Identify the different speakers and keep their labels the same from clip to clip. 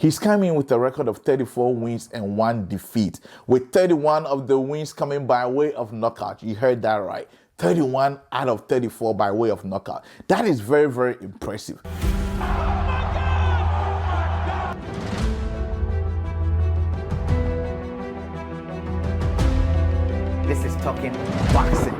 Speaker 1: He's coming with a record of 34 wins and 1 defeat, with 31 of the wins coming by way of knockout. You heard that right. 31 out of 34 by way of knockout. That is very, very impressive.
Speaker 2: This is Talking Boxing.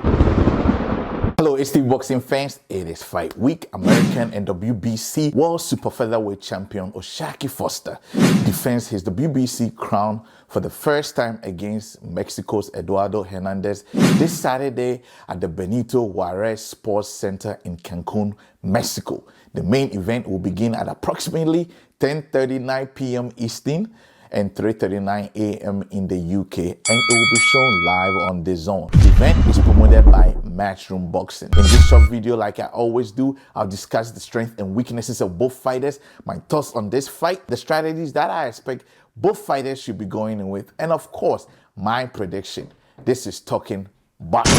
Speaker 1: Hello, HT Boxing fans. It is fight week. American and WBC World Super Featherweight Champion O'Shaquie Foster defends his WBC crown for the first time against Mexico's Eduardo Hernandez this Saturday at the Benito Juarez Sports Center in Cancun, Mexico. The main event will begin at approximately 10:39 p.m. Eastern and 3:39 a.m. in the UK, and it will be shown live on DAZN. The event is promoted by Matchroom Boxing. In this short video, like I always do, I'll discuss the strengths and weaknesses of both fighters, my thoughts on this fight, the strategies that I expect both fighters should be going in with, and of course, my prediction. This is Talking Boxing.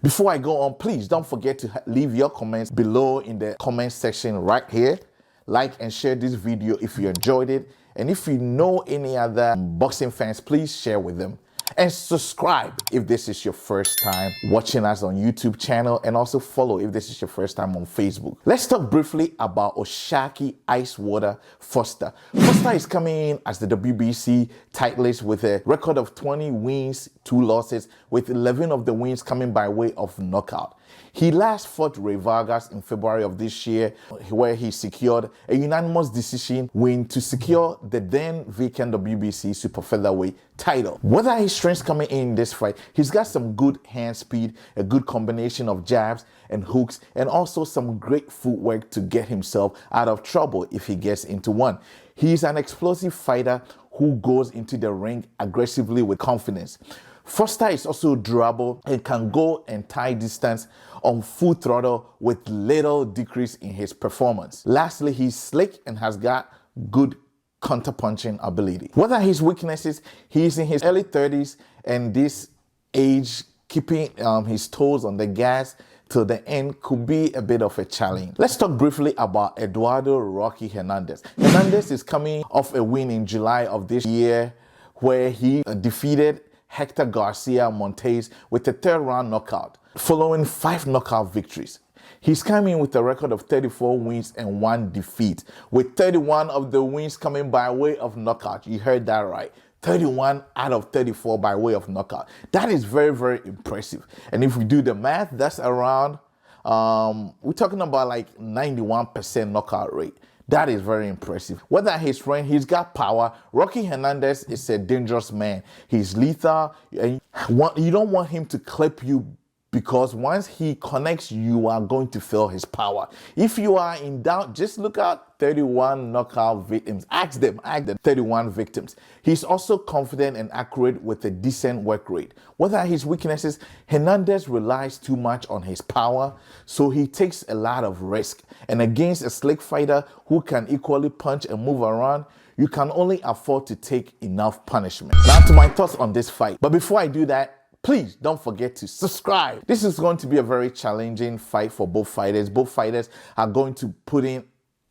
Speaker 1: Before I go on, please don't forget to leave your comments below in the comment section right here. Like and share this video if you enjoyed it. And if you know any other boxing fans, please share with them. And subscribe if this is your first time watching us on YouTube channel, and also follow if this is your first time on Facebook. Let's talk briefly about O'Shaquie Icewater Foster. Foster is coming in as the WBC titleist with a record of 20 wins, 2 losses, with 11 of the wins coming by way of knockout. He last fought Rey Vargas in February of this year, where he secured a unanimous decision win to secure the then vacant WBC Super Featherweight title. What are his strengths coming in this fight? He's got some good hand speed, a good combination of jabs and hooks, and also some great footwork to get himself out of trouble if he gets into one. He's an explosive fighter who goes into the ring aggressively with confidence. Foster is also durable and can go and tie distance on full throttle with little decrease in his performance. Lastly, he's slick and has got good counter-punching ability. What are his weaknesses? He's in his early 30s, and this age, keeping his toes on the gas till the end could be a bit of a challenge. Let's talk briefly about Eduardo "Rocky" Hernandez. Hernandez is coming off a win in July of this year where he defeated Hector Garcia Montes with a 3rd-round knockout, following 5 knockout victories. He's coming with a record of 34 wins and 1 defeat, with 31 of the wins coming by way of knockout. You heard that right. 31 out of 34 by way of knockout. That is very, very impressive. And if we do the math, that's around, we're talking about like 91% knockout rate. That is very impressive. Whether his strength, he's got power. Rocky Hernandez is a dangerous man. He's lethal, and you don't want him to clip you, because once he connects, you are going to feel his power. If you are in doubt, just look at 31 knockout victims. Ask the 31 victims. He's also confident and accurate with a decent work rate. What are his weaknesses? Hernandez relies too much on his power, so he takes a lot of risk. And against a slick fighter who can equally punch and move around, you can only afford to take enough punishment. Now to my thoughts on this fight. But before I do that, please don't forget to subscribe. This is going to be a very challenging fight for both fighters. Both fighters are going to put in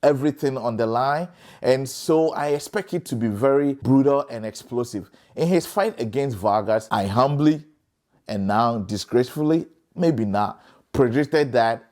Speaker 1: everything on the line, and so I expect it to be very brutal and explosive. In his fight against Vargas, I humbly and now disgracefully, maybe not, predicted that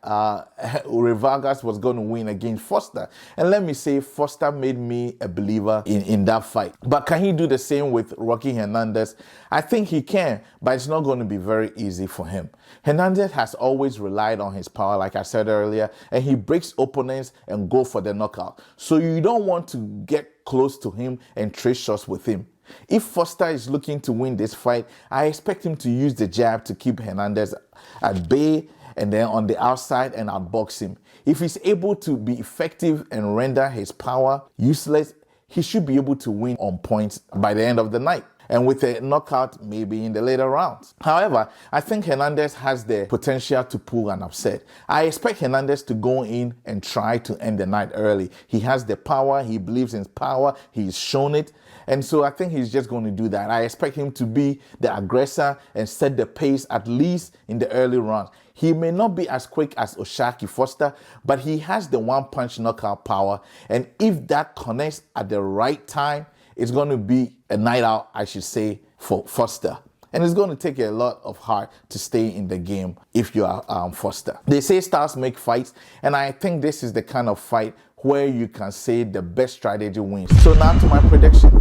Speaker 1: Rey Vargas was going to win against Foster. And let me say, Foster made me a believer in that fight. But can he do the same with Rocky Hernandez? I think he can, but it's not going to be very easy for him. Hernandez has always relied on his power, like I said earlier, and he breaks opponents and go for the knockout. So you don't want to get close to him and trade shots with him. If Foster is looking to win this fight, I expect him to use the jab to keep Hernandez at bay, and then on the outside and outbox him. If he's able to be effective and render his power useless, he should be able to win on points by the end of the night. and with a knockout maybe in the later rounds. However, I think Hernandez has the potential to pull an upset. I expect Hernandez to go in and try to end the night early. He has the power. He believes in power. He's shown it. And so I think he's just going to do that. I expect him to be the aggressor and set the pace at least in the early rounds. He may not be as quick as O'Shaquie Foster, but he has the one-punch knockout power. And if that connects at the right time, it's going to be a night out, I should say, for Foster. And it's going to take a lot of heart to stay in the game if you are Foster. They say stars make fights, and I think this is the kind of fight where you can say the best strategy wins. So now to my prediction.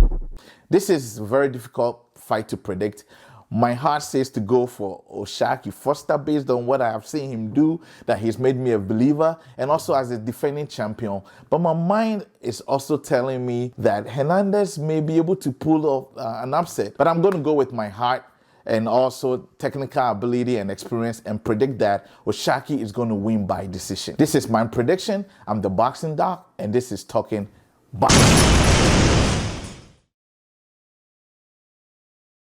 Speaker 1: This is a very difficult fight to predict. My heart says to go for O'Shaquie Foster based on what I have seen him do, that he's made me a believer, and also as a defending champion. But my mind is also telling me that Hernandez may be able to pull off an upset. But I'm going to go with my heart and also technical ability and experience and predict that O'Shaquie is going to win by decision. This is my prediction. I'm the Boxing Doc, and this is Talking Boxing.